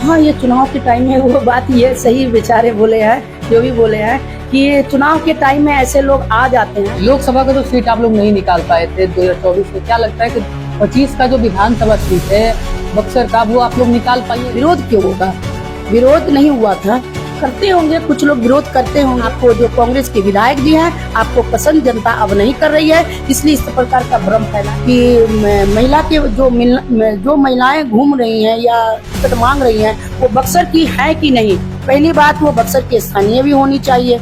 हाँ, ये चुनाव के टाइम में वो बात ये सही बेचारे बोले हैं, जो भी बोले हैं कि ये चुनाव के टाइम में ऐसे लोग आ जाते हैं। लोकसभा का तो सीट आप लोग नहीं निकाल पाए थे 2024 में, क्या लगता है कि 25 का जो विधानसभा सीट है बक्सर का, वो आप लोग निकाल पाइए? विरोध क्यों होगा? विरोध नहीं हुआ था, करते होंगे कुछ लोग, विरोध करते होंगे। आपको जो कांग्रेस के विधायक जी हैं, आपको पसंद जनता अब नहीं कर रही है, इसलिए इस प्रकार का भ्रम फैला कि महिला के जो महिलाएं घूम रही हैं या टिकट मांग रही हैं, वो बक्सर की है कि नहीं। पहली बात, वो बक्सर की स्थानीय भी होनी चाहिए।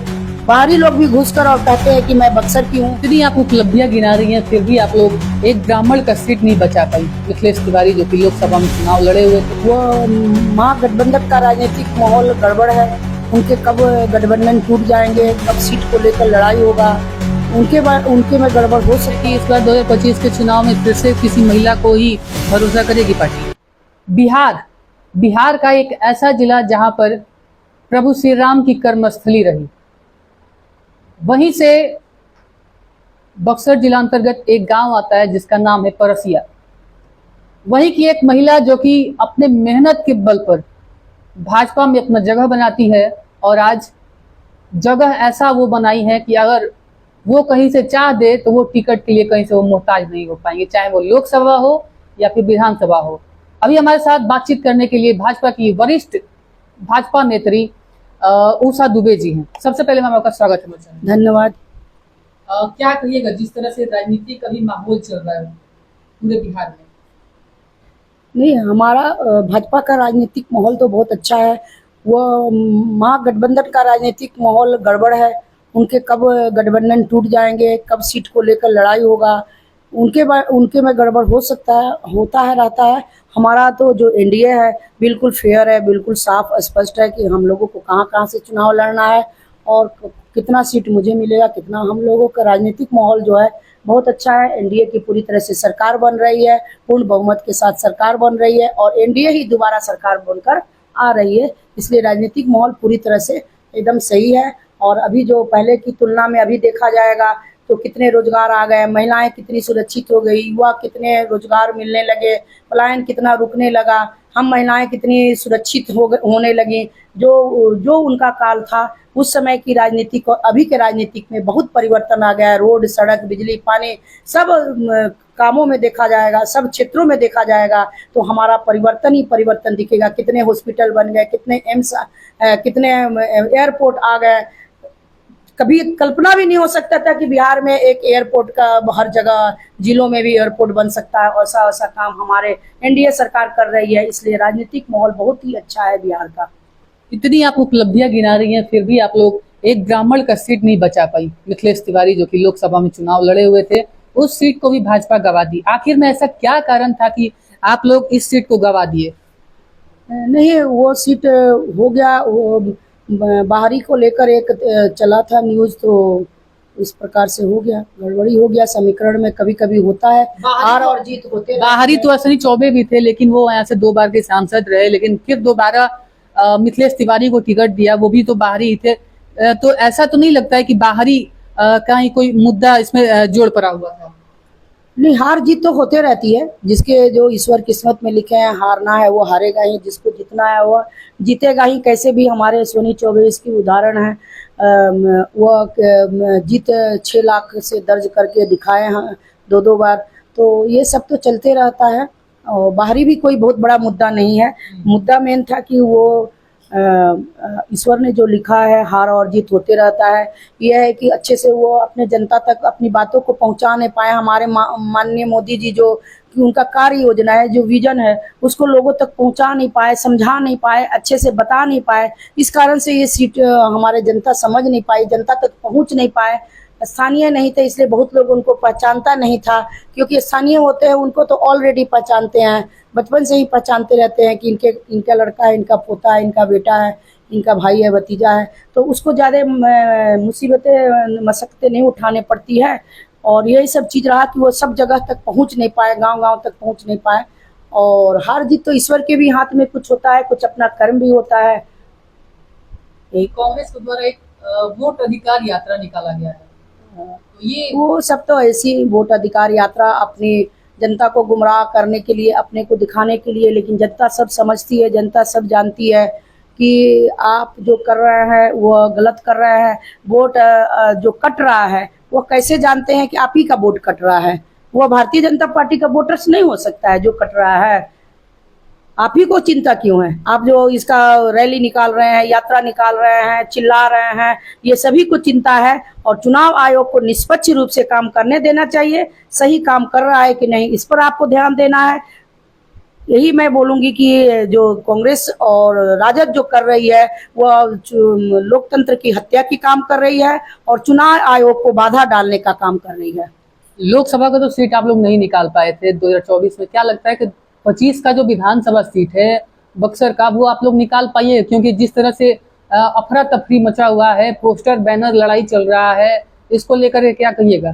बाहरी लोग भी घुसकर और कहते हैं कि मैं बक्सर की हूँ। इतनी आप उपलब्धियां गिना रही हैं, फिर भी आप लोग एक ब्राह्मण का सीट नहीं बचा पाई। मिथिलेश तिवारी जो कि लोकसभा में चुनाव लड़े हुए थे, वो महागठबंधन का राजनीतिक माहौल गड़बड़ है। उनके कब गठबंधन टूट जाएंगे, कब सीट को लेकर लड़ाई होगा, उनके में गड़बड़ हो सकती है। इस बार 2025 के चुनाव में फिर से किसी महिला को ही भरोसा करेगी पार्टी। बिहार का एक ऐसा जिला जहां पर प्रभु श्री राम की कर्मस्थली रही, वहीं से बक्सर जिला अंतर्गत एक गांव आता है जिसका नाम है परसिया। वहीं की एक महिला जो कि अपने मेहनत के बल पर भाजपा में अपना जगह बनाती है, और आज जगह ऐसा वो बनाई है कि अगर वो कहीं से चाह दे तो वो टिकट के लिए कहीं से वो मोहताज नहीं हो पाएंगे, चाहे वो लोकसभा हो या फिर विधानसभा हो। अभी हमारे साथ बातचीत करने के लिए भाजपा की वरिष्ठ भाजपा नेत्री उषा दुबे जी हैं। सबसे पहले मैं आपका स्वागत करना चाहूंगी। धन्यवाद। क्या कहिएगा, जिस तरह से राजनीतिक अभी माहौल चल रहा है पूरे बिहार में? नहीं, हमारा भाजपा का राजनीतिक माहौल तो बहुत अच्छा है। वो महागठबंधन का राजनीतिक माहौल गड़बड़ है। उनके कब गठबंधन टूट जाएंगे, कब सीट को लेकर लड़ाई होगा, उनके में गड़बड़ हो सकता है, होता है, रहता है। हमारा तो जो एनडीए है बिल्कुल फेयर है, बिल्कुल साफ स्पष्ट है कि हम लोगों को कहाँ कहाँ से चुनाव लड़ना है और कितना सीट मुझे मिलेगा, कितना। हम लोगों का राजनीतिक माहौल जो है बहुत अच्छा है। एनडीए की पूरी तरह से सरकार बन रही है, पूर्ण बहुमत के साथ सरकार बन रही है, और एनडीए ही दोबारा सरकार बनकर आ रही है। इसलिए राजनीतिक माहौल पूरी तरह से एकदम सही है। और अभी जो पहले की तुलना में अभी देखा जाएगा तो कितने रोजगार आ गए, महिलाएं कितनी सुरक्षित हो गई, युवा कितने रोजगार मिलने लगे, पलायन कितना रुकने लगा, हम महिलाएं कितनी सुरक्षित होने लगी। जो उनका काल था उस समय की राजनीतिक और अभी के राजनीतिक में बहुत परिवर्तन आ गया है। रोड, सड़क, बिजली, पानी, सब कामों में देखा जाएगा, सब क्षेत्रों में देखा जाएगा तो हमारा परिवर्तन ही परिवर्तन दिखेगा। कितने हॉस्पिटल बन गए, कितने एम्स, कितने एयरपोर्ट आ गए। कभी कल्पना भी नहीं हो सकता था कि बिहार में एक एयरपोर्ट का हर जगह जिलों में भी एयरपोर्ट बन सकता है। ऐसा ऐसा काम हमारे एनडीए सरकार कर रही है। इसलिए राजनीतिक माहौल बहुत ही अच्छा है बिहार का। इतनी आप उपलब्धियां गिना रही हैं, फिर भी आप लोग एक ब्राह्मण का सीट नहीं बचा पाई। मिथिलेश तिवारी जो कि लोकसभा में चुनाव लड़े हुए थे, उस सीट को भी भाजपा गवा दी। आखिर में ऐसा क्या कारण था कि आप लोग इस सीट को गवा दिए? नहीं, वो सीट हो गया, वो बाहरी को लेकर एक चला था न्यूज, तो इस प्रकार से हो गया, गड़बड़ी हो गया। समीकरण में कभी कभी होता है, हार और जीत होते। बाहरी तो अश्विनी चौबे भी थे, लेकिन वो यहाँ से 2 बार के सांसद रहे, लेकिन फिर दोबारा मिथिलेश तिवारी को टिकट दिया, वो भी तो बाहरी ही थे। तो ऐसा तो नहीं लगता है कि बाहरी का ही कोई मुद्दा इसमें जोड़ पड़ा हुआ था? नहीं, हार जीत तो होते रहती है। जिसके जो ईश्वर किस्मत में लिखे हैं, हारना है वो हारेगा ही, जिसको जीतना है वो जीतेगा ही। कैसे भी हमारे अश्विनी चौबे इसकी उदाहरण है। वो जीत 6 लाख से दर्ज करके दिखाए हैं 2 बार। तो ये सब तो चलते रहता है, और बाहरी भी कोई बहुत बड़ा मुद्दा नहीं है। मुद्दा मेन था कि वो ईश्वर ने जो लिखा है, हार और जीत होते रहता है। यह है कि अच्छे से वो अपने जनता तक अपनी बातों को पहुंचा नहीं पाए। हमारे माननीय मोदी जी जो कि उनका कार्य योजना है, जो विजन है, उसको लोगों तक पहुंचा नहीं पाए, समझा नहीं पाए, अच्छे से बता नहीं पाए। इस कारण से ये सीट हमारे जनता समझ नहीं पाई, जनता तक पहुंच नहीं पाए। स्थानीय नहीं थे इसलिए बहुत लोग उनको पहचानता नहीं था, क्योंकि स्थानीय होते हैं उनको तो ऑलरेडी पहचानते हैं, बचपन से ही पहचानते रहते हैं कि इनका लड़का है, इनका पोता है, इनका बेटा है, इनका भाई है, भतीजा है। तो उसको ज़्यादा मुसीबतें, मशक्क़तें नहीं उठाने पड़ती है। और यही सब चीज़ रहा कि वो सब जगह तक पहुंच नहीं पाए, गांव-गांव तक पहुंच नहीं पाए। और हार जीत तो ईश्वर के भी हाथ में कुछ होता है, कुछ अपना कर्म भी होता है। कांग्रेस के द्वारा एक वोट अधिकार यात्रा निकाला गया है, तो ये वो सब तो ऐसी वोट अधिकार यात्रा अपनी जनता को गुमराह करने के लिए, अपने को दिखाने के लिए। लेकिन जनता सब समझती है, जनता सब जानती है कि आप जो कर रहे हैं वो गलत कर रहे हैं। वोट जो कट रहा है वो कैसे जानते हैं कि आप ही का वोट कट रहा है? वो भारतीय जनता पार्टी का वोटर्स नहीं हो सकता है जो कट रहा है। आप ही को चिंता क्यों है? आप जो इसका रैली निकाल रहे हैं, यात्रा निकाल रहे हैं, चिल्ला रहे हैं, ये सभी को चिंता है। और चुनाव आयोग को निष्पक्ष रूप से काम करने देना चाहिए। सही काम कर रहा है कि नहीं, इस पर आपको ध्यान देना है। यही मैं बोलूंगी कि जो कांग्रेस और राजद जो कर रही है वह लोकतंत्र की हत्या की काम कर रही है और चुनाव आयोग को बाधा डालने का काम कर रही है। लोकसभा का तो सीट आप लोग नहीं निकाल पाए थे 2024 में, क्या लगता है कि 25 का जो विधानसभा सीट है बक्सर का, वो आप लोग निकाल पाइए? क्योंकि जिस तरह से अफरा तफरी मचा हुआ है, पोस्टर बैनर लड़ाई चल रहा है, इसको लेकर क्या कहिएगा?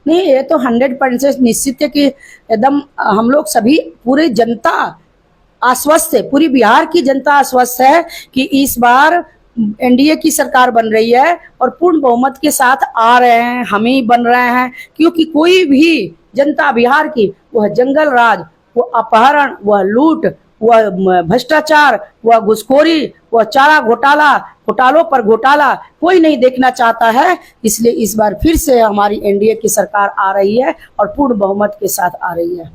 नहीं, ये तो 100% निश्चित है कि एकदम हम लोग सभी पूरी जनता आश्वस्त है, पूरी बिहार की जनता आश्वस्त है कि इस बार एनडीए की सरकार बन रही है और पूर्ण बहुमत के साथ आ रहे हैं, हम ही बन रहे हैं। क्योंकि कोई भी जनता बिहार की, वह जंगल राज, वह अपहरण, वह लूट, वह भ्रष्टाचार, वह घुसखोरी, वह चारा घोटालों पर घोटाला कोई नहीं देखना चाहता है। इसलिए इस बार फिर से हमारी एनडीए की सरकार आ रही है और पूर्ण बहुमत के साथ आ रही है।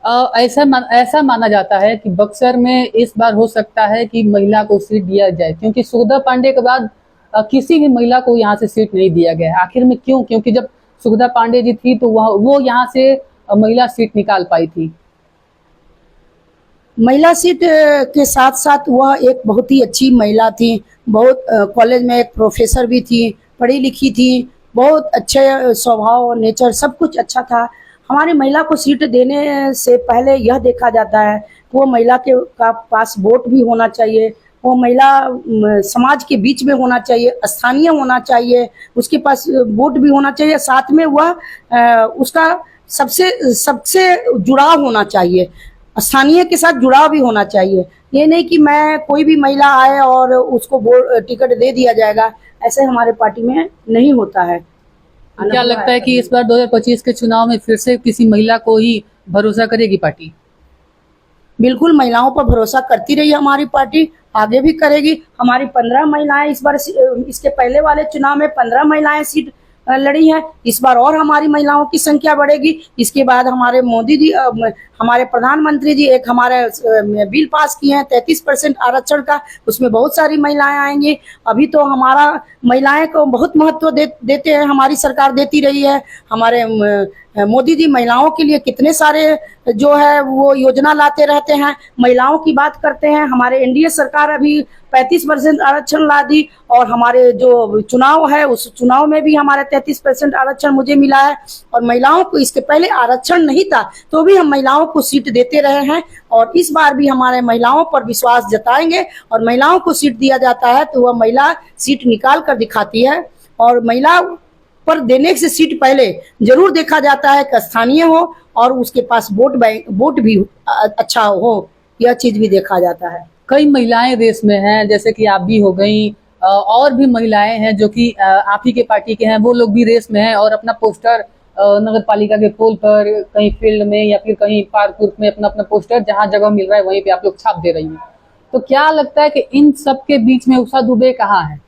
ऐसा माना जाता है कि बक्सर में इस बार हो सकता है कि महिला को सीट दिया जाए, क्योंकि सुगधा पांडे के बाद किसी भी महिला को यहाँ से सीट नहीं दिया गया। आखिर में क्यों? क्योंकि जब सुगधा पांडे जी थी तो वो यहाँ से महिला सीट निकाल पाई थी। महिला सीट के साथ साथ वह एक बहुत ही अच्छी महिला थी। बहुत कॉलेज में एक प्रोफेसर भी थी, पढ़ी लिखी थी, बहुत अच्छे स्वभाव, नेचर सब कुछ अच्छा था। हमारी महिला को सीट देने से पहले यह देखा जाता है कि वो महिला के पास वोट भी होना चाहिए, वो महिला समाज के बीच में होना चाहिए, स्थानीय होना चाहिए, उसके पास वोट भी होना चाहिए, साथ में वह उसका सबसे जुड़ाव होना चाहिए, स्थानीय के साथ जुड़ाव भी होना चाहिए। ये नहीं कि मैं कोई भी महिला आए और उसको टिकट दे दिया जाएगा, ऐसे हमारे पार्टी में नहीं होता है। क्या लगता है कि इस बार 2025 के चुनाव में फिर से किसी महिला को ही भरोसा करेगी पार्टी? बिल्कुल, महिलाओं पर भरोसा करती रही हमारी पार्टी, आगे भी करेगी। हमारी 15 महिलाएं इस बार, इसके पहले वाले चुनाव में 15 महिलाएं सीट लड़ी हैं। इस बार और हमारी महिलाओं की संख्या बढ़ेगी। इसके बाद हमारे मोदी जी, हमारे प्रधानमंत्री जी एक हमारे बिल पास किए हैं 33% आरक्षण का, उसमें बहुत सारी महिलाएं आएंगी। अभी तो हमारा महिलाएं को बहुत महत्व देते हैं, हमारी सरकार देती रही है। हमारे मोदी जी महिलाओं के लिए कितने सारे जो है वो योजना लाते रहते हैं, महिलाओं की बात करते हैं। हमारे एनडीए सरकार अभी 35% आरक्षण ला दी और हमारे जो चुनाव है उस चुनाव में भी हमारे 33% आरक्षण मुझे मिला है। और महिलाओं को इसके पहले आरक्षण नहीं था तो भी हम महिलाओं को सीट देते रहे हैं और इस बार भी हमारे महिलाओं पर विश्वास जताएंगे और महिलाओं को सीट दिया जाता है तो वह महिला सीट निकाल कर दिखाती है। और महिला पर देने से सीट पहले जरूर देखा जाता है कि स्थानीय हो और उसके पास वोट भी अच्छा हो, यह चीज भी देखा जाता है। कई महिलाएं रेस में हैं, जैसे कि आप भी हो गई, और भी महिलाएं हैं जो कि आप ही के पार्टी के हैं, वो लोग भी रेस में हैं और अपना पोस्टर नगर पालिका के पोल पर, कहीं फील्ड में या फिर कहीं पार्क में अपना पोस्टर जहां जगह मिल रहा है वहीं पे आप लोग छाप दे रही हैं। तो क्या लगता है कि इन सब के बीच में उषा दुबे कहाँ है?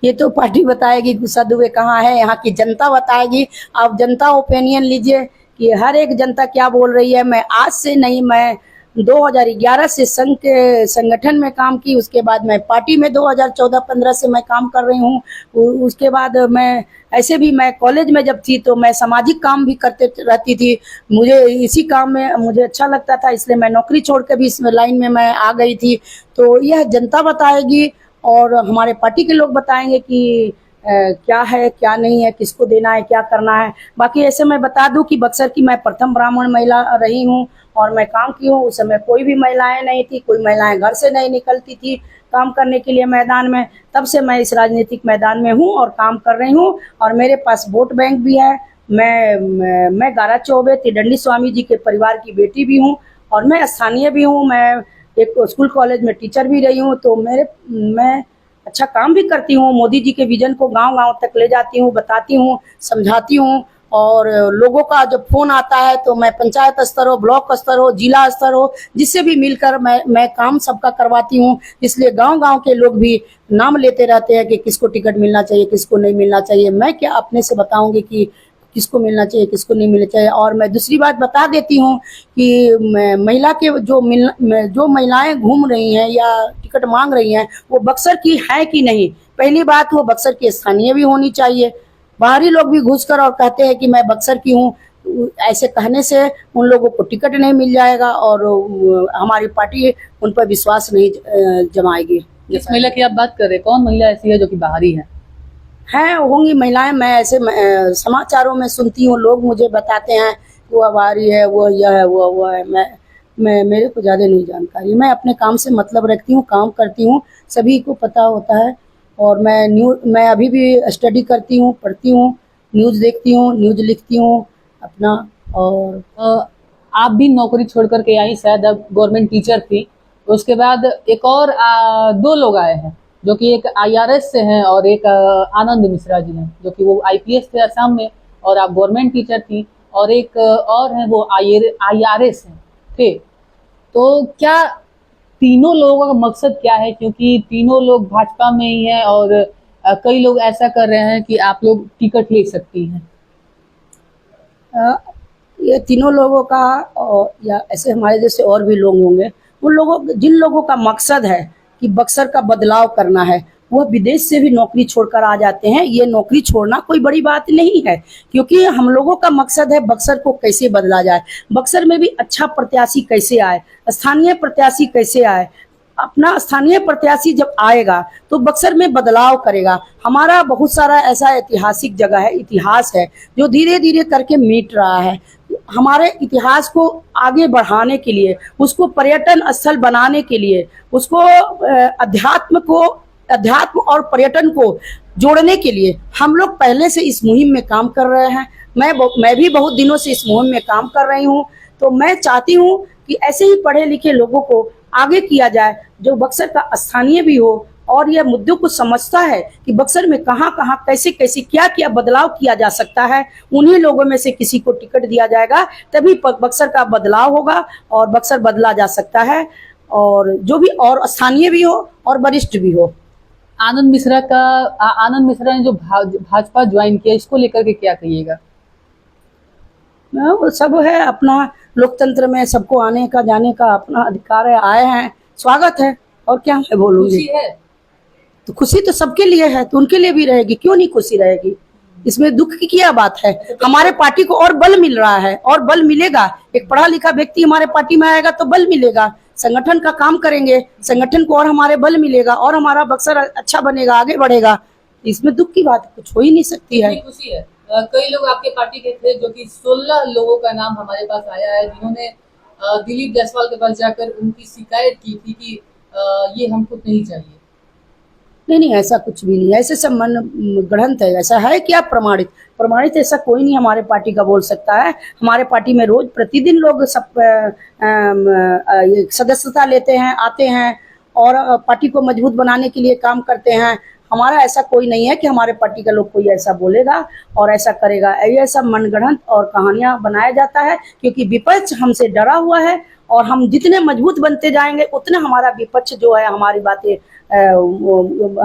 ये तो पार्टी बताएगी उषा दुबे कहाँ है, यहाँ की जनता बताएगी। आप जनता ओपिनियन लीजिए कि हर एक जनता क्या बोल रही है। मैं आज से नहीं, मैं 2011 से संघ के संगठन में काम की, उसके बाद मैं पार्टी में 2014-15 से मैं काम कर रही हूँ। उसके बाद मैं ऐसे भी, मैं कॉलेज में जब थी तो मैं सामाजिक काम भी करते रहती थी। मुझे इसी काम में मुझे अच्छा लगता था, इसलिए मैं नौकरी छोड़ के भी इस लाइन में मैं आ गई थी। तो यह जनता बताएगी और हमारे पार्टी के लोग बताएंगे कि क्या है क्या नहीं है, किसको देना है, क्या करना है। बाकी ऐसे मैं बता दूं कि बक्सर की मैं प्रथम ब्राह्मण महिला रही हूं और मैं काम की हूं। उस समय कोई भी महिलाएं नहीं थी, कोई महिलाएं घर से नहीं निकलती थी काम करने के लिए मैदान में। तब से मैं इस राजनीतिक मैदान में हूं और काम कर रही हूं और मेरे पास वोट बैंक भी है। मैं गारा चौबे त्रिदंडी स्वामी जी के परिवार की बेटी भी हूँ और मैं स्थानीय भी हूँ। मैं एक स्कूल कॉलेज में टीचर भी रही हूँ। तो मैं अच्छा काम भी करती हूँ। मोदी जी के विजन को गांव-गांव तक ले जाती हूँ, बताती हूँ, समझाती हूँ और लोगों का जब फोन आता है तो मैं पंचायत स्तर हो, ब्लॉक स्तर हो, जिला स्तर हो, जिससे भी मिलकर मैं काम सबका करवाती हूँ। इसलिए गांव-गांव के लोग भी नाम लेते रहते हैं कि किसको टिकट मिलना चाहिए, किसको नहीं मिलना चाहिए। मैं क्या अपने से बताऊंगी कि किसको मिलना चाहिए, किसको नहीं मिलना चाहिए। और मैं दूसरी बात बता देती हूँ कि महिला के जो महिलाएं घूम रही हैं या टिकट मांग रही हैं, वो बक्सर की है कि नहीं। पहली बात, वो बक्सर की स्थानीय भी होनी चाहिए। बाहरी लोग भी घुसकर और कहते हैं कि मैं बक्सर की हूँ, ऐसे कहने से उन लोगों को टिकट नहीं मिल जाएगा और हमारी पार्टी उन पर विश्वास नहीं जमाएगी। किस महिला की आप बात कर रहे हैं? कौन महिला ऐसी है जो कि बाहरी है? हैं होंगी महिलाएं, मैं ऐसे समाचारों में सुनती हूँ, लोग मुझे बताते हैं वो बाहरी है, वो यह है, वो है। मैं मेरे को ज़्यादा नहीं जानकारी। मैं अपने काम से मतलब रखती हूँ, काम करती हूँ, सभी को पता होता है। और मैं अभी भी स्टडी करती हूँ, पढ़ती हूँ, न्यूज़ देखती हूँ, न्यूज़ लिखती हूँ अपना। और आप भी नौकरी छोड़ करके आई, शायद अब गवर्नमेंट टीचर थी। उसके बाद एक और 2 लोग आए हैं जो कि एक IRS से हैं और एक आनंद मिश्रा जी हैं, जो कि वो IPS थे असम में और आप गवर्नमेंट टीचर थी। और एक और हैं वो IRS हैं थे। तो क्या तीनों लोगों का मकसद क्या है? क्योंकि तीनों लोग भाजपा में ही हैं और कई लोग ऐसा कर रहे हैं कि आप लोग टिकट ले सकती हैं। ये तीनों लोगों का या ऐसे हमारे जैसे और भी लोग होंगे, उन लोगों जिन लोगों का मकसद है कि बक्सर का बदलाव करना है, वह विदेश से भी नौकरी छोड़कर आ जाते हैं। ये नौकरी छोड़ना कोई बड़ी बात नहीं है, क्योंकि हम लोगों का मकसद है बक्सर को कैसे बदला जाए, बक्सर में भी अच्छा प्रत्याशी कैसे आए, स्थानीय प्रत्याशी कैसे आए। अपना स्थानीय प्रत्याशी जब आएगा तो बक्सर में बदलाव करेगा। हमारा बहुत सारा ऐसा ऐतिहासिक जगह है, इतिहास है, जो धीरे धीरे करके मिट रहा है। हमारे इतिहास को आगे बढ़ाने के लिए, उसको पर्यटन स्थल बनाने के लिए, उसको अध्यात्म और पर्यटन को जोड़ने के लिए हम लोग पहले से इस मुहिम में काम कर रहे हैं। मैं भी बहुत दिनों से इस मुहिम में काम कर रही हूँ। तो मैं चाहती हूँ कि ऐसे ही पढ़े लिखे लोगों को आगे किया जाए, जो बक्सर का स्थानीय भी हो और यह मुद्दों को समझता है कि बक्सर में कहाँ कहाँ कैसे कैसे क्या क्या बदलाव किया जा सकता है। उन्हीं लोगों में से किसी को टिकट दिया जाएगा, तभी बक्सर का बदलाव होगा और बक्सर बदला जा सकता है। और जो भी और स्थानीय भी हो और वरिष्ठ भी हो। आनंद मिश्रा ने जो भाजपा ज्वाइन किया, इसको लेकर के क्या कहिएगा? वो सब है, अपना लोकतंत्र में सबको आने का जाने का अपना अधिकार है, आए हैं, स्वागत है। और क्या मैं बोलूँगी? खुशी है तो खुशी तो सबके लिए है, तो उनके लिए भी रहेगी, क्यों नहीं खुशी रहेगी? इसमें दुख की क्या बात है? हमारे पार्टी को और बल मिल रहा है और बल मिलेगा। एक पढ़ा लिखा व्यक्ति हमारे पार्टी में आएगा तो बल मिलेगा, संगठन का काम करेंगे, संगठन को और हमारे बल मिलेगा और हमारा बक्सर अच्छा बनेगा, आगे बढ़ेगा। इसमें दुख की बात कुछ हो ही नहीं सकती है। खुशी है। कई लोग आपके पार्टी के थे, जो कि 16 लोगों का नाम हमारे पास आया है, जिन्होंने दिलीप जायसवाल के पास जाकर उनकी शिकायत की थी कि ये हमको नहीं चाहिए। नहीं, ऐसा कुछ भी नहीं है, ऐसे सब मन गढ़ंत है। ऐसा है क्या प्रमाणित ऐसा कोई नहीं हमारे पार्टी का बोल सकता है। हमारे पार्टी में रोज प्रतिदिन लोग सब सदस्यता लेते हैं, आते हैं और पार्टी को मजबूत बनाने के लिए काम करते हैं। हमारा ऐसा कोई नहीं है कि हमारे पार्टी का लोग कोई ऐसा बोलेगा और ऐसा करेगा। ये सब मनगढ़ंत और कहानियां बनाया जाता है, क्योंकि विपक्ष हमसे डरा हुआ है और हम जितने मजबूत बनते जाएंगे उतने हमारा विपक्ष जो है हमारी बातें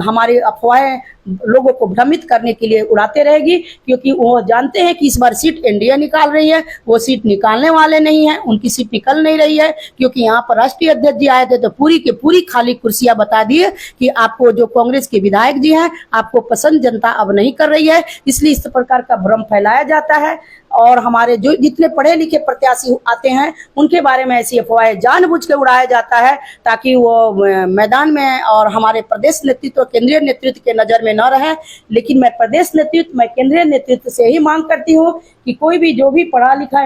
हमारी अफवाहें लोगों को भ्रमित करने के लिए उड़ाते रहेगी, क्योंकि वो जानते हैं कि इस बार सीट एनडीए निकाल रही है। वो सीट निकालने वाले नहीं है, उनकी सीट निकल नहीं रही है, क्योंकि यहाँ पर राष्ट्रीय अध्यक्ष जी आए थे तो पूरी की पूरी खाली कुर्सियां बता दिए कि आपको जो कांग्रेस के विधायक जी हैं आपको पसंद जनता अब नहीं कर रही है। इसलिए इस प्रकार का भ्रम फैलाया जाता है और हमारे जो जितने पढ़े लिखे प्रत्याशी आते हैं उनके बारे में ऐसी अफवाहें जानबूझ के उड़ाया जाता है, ताकि वो मैदान में और हमारे प्रदेश नेतृत्व केंद्रीय नेतृत्व के नज़र में न रहे। लेकिन मैं प्रदेश नेतृत्व, मैं केंद्रीय नेतृत्व से ही मांग करती हूँ कि कोई भी जो भी पढ़ा लिखा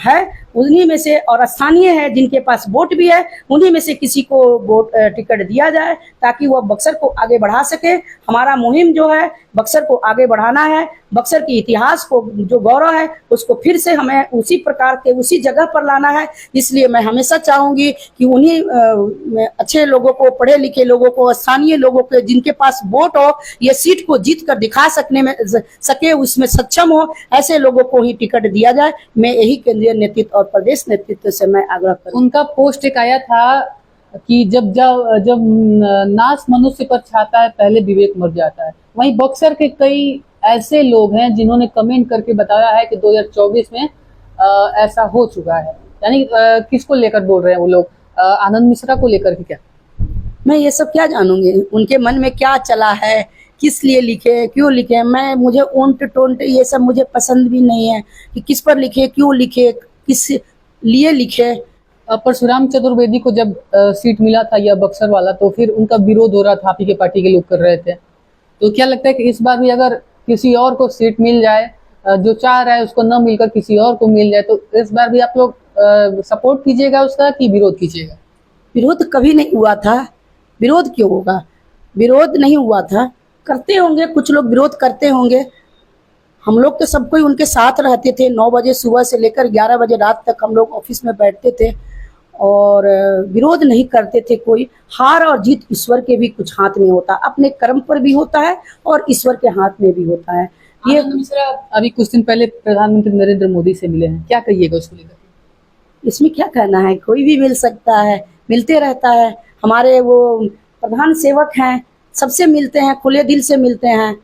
है उन्हीं में से और स्थानीय है जिनके पास वोट भी है, उन्हीं में से किसी को वोट टिकट दिया जाए, ताकि वह बक्सर को आगे बढ़ा सके। हमारा मुहिम जो है बक्सर को आगे बढ़ाना है, बक्सर के इतिहास को जो गौरव है उसको फिर से हमें उसी प्रकार के उसी जगह पर लाना है। इसलिए मैं हमेशा चाहूँगी कि उन्हीं अच्छे लोगों को, पढ़े लिखे लोगों को, स्थानीय लोगों के जिनके पास वोट हो, ये सीट को जीत कर दिखा सके, उसमें सक्षम हो, ऐसे लोगों लोगों को ही टिकट दिया जाए। मैं यही केंद्रीय नेतृत्व और प्रदेश नेतृत्व से मैं आग्रह करूँ। उनका पोस्ट एक आया था कि जब जब जब नाश मनुष्य पर छाता है पहले विवेक मर जाता है। वहीं बक्सर के कई ऐसे लोग हैं जिन्होंने कमेंट करके बताया है कि 2024 में ऐसा हो चुका है। यानी किसको लेकर बोल रहे हैं वो लोग? आनंद मिश्रा को लेकर के क्या? मैं ये सब क्या जानूंगी, उनके मन में क्या चला है, किस लिए लिखे, क्यों लिखे। मुझे ओंट टोंट ये सब मुझे पसंद भी नहीं है कि किस पर लिखे, क्यों लिखे, किस लिए लिखे। परशुराम चतुर्वेदी को जब सीट मिला था यह बक्सर वाला, तो फिर उनका विरोध हो रहा था, आप ही के पार्टी के लोग कर रहे थे। तो क्या लगता है कि इस बार भी अगर किसी और को सीट मिल जाए, जो चाह रहा है उसको न मिलकर किसी और को मिल जाए, तो इस बार भी आप लोग सपोर्ट कीजिएगा उसका कि विरोध कीजिएगा? विरोध कभी नहीं हुआ था, विरोध क्यों होगा? विरोध नहीं हुआ था। करते होंगे कुछ लोग, विरोध करते होंगे। हम लोग तो सब कोई उनके साथ रहते थे। 9 बजे सुबह से लेकर 11 बजे रात तक हम लोग ऑफिस में बैठते थे और विरोध नहीं करते थे कोई। हार और जीत ईश्वर के भी कुछ हाथ में होता, अपने कर्म पर भी होता है और ईश्वर के हाथ में भी होता है। ये आनंद मिश्रा अभी कुछ दिन पहले प्रधानमंत्री नरेंद्र मोदी से मिले हैं, क्या कहिएगा उसको लेकर? इसमें क्या कहना है, कोई भी मिल सकता है, मिलते रहता है। हमारे वो प्रधान सेवक हैं, सबसे मिलते हैं, खुले दिल से मिलते हैं,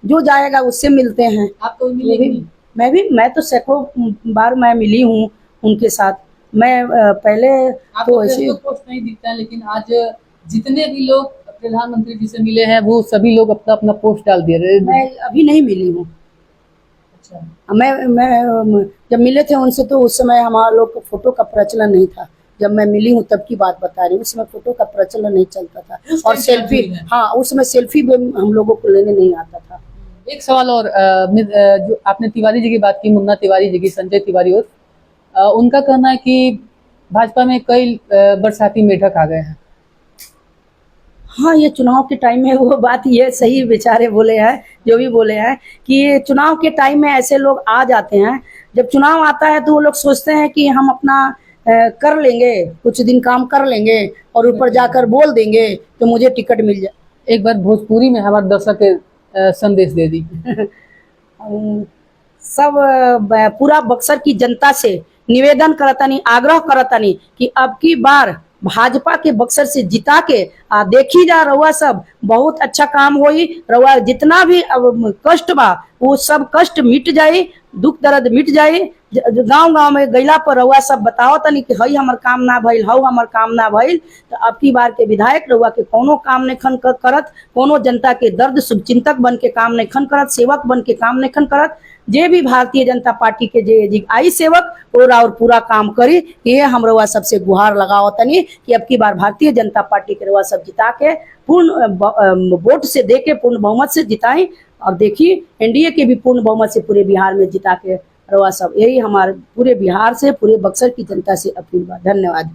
जो जाएगा उससे मिलते हैं। आप तो मिलेंगे नहीं? मैं तो सैकड़ों बार मैं मिली हूँ उनके साथ। मैं पहले आपको फेसबुक पोस्ट नहीं दिखता है, लेकिन आज जितने भी लोग प्रधानमंत्री जी से मिले हैं वो सभी लोग अपना अपना पोस्ट डाल दिए रहे। मैं अभी नहीं मिली हूँ। अच्छा, मैं जब मिले थे उनसे तो उस समय हमारा लोग को फोटो का प्रचलन नहीं था। जब मैं मिली हूँ तब की बात बता रही हूँ, उस समय फोटो का प्रचलन नहीं चलता था। और सेल्फी, हाँ, उस समय सेल्फी भी हम लोगों को लेने नहीं आता था। एक सवाल और, जो आपने तिवारी जी की बात की, मुन्ना तिवारी जी की, संजय तिवारी, और उनका कहना है कि भाजपा में कई बरसाती मेढक आ गए हैं। हाँ, ये चुनाव के टाइम में वो बात ये सही बेचारे बोले हैं, जो भी बोले हैं कि ये चुनाव के टाइम में ऐसे लोग आ जाते हैं। जब चुनाव आता है तो वो लोग सोचते हैं कि हम अपना कर लेंगे, कुछ दिन काम कर लेंगे और ऊपर जाकर बोल देंगे तो मुझे टिकट मिल जाए। एक बार भोजपुरी में हमारे दर्शक के संदेश दे दी। सब पूरा बक्सर की जनता से निवेदन करतानी, आग्रह करतानी कि अब की बार भाजपा के बक्सर से जिता के देखी जा, रउआ सब बहुत अच्छा काम होई। रउआ जितना भी अब कष्ट बा वो सब कष्ट मिट जाई, दुख दर्द मिट जाई। गांव गांव में गैला पर रउआ सब बताओ तनी कि हई हमर काम ना भइल, हऊ हमर काम ना भइल। तो अब की बार के विधायक रउआ के कोनो काम नहीं खन करत, कोनो जनता के दर्द शुभचिंतक बन के काम नहीं खन करत, सेवक बन के काम नहीं खन करत। जे भी भारतीय जनता पार्टी के जे आई सेवक और पूरा काम करी, ये हम रउआ सबसे गुहार लगाओ तनी कि अब की बार भारतीय जनता पार्टी के रउआ सब जिता के पूर्ण वोट से दे के पूर्ण बहुमत से जिताई। और देखिए एनडीए के भी पूर्ण बहुमत से पूरे बिहार में जिता के रउआ सब, यही हमारे पूरे बिहार से, पूरे बक्सर की जनता से अपील बा। धन्यवाद।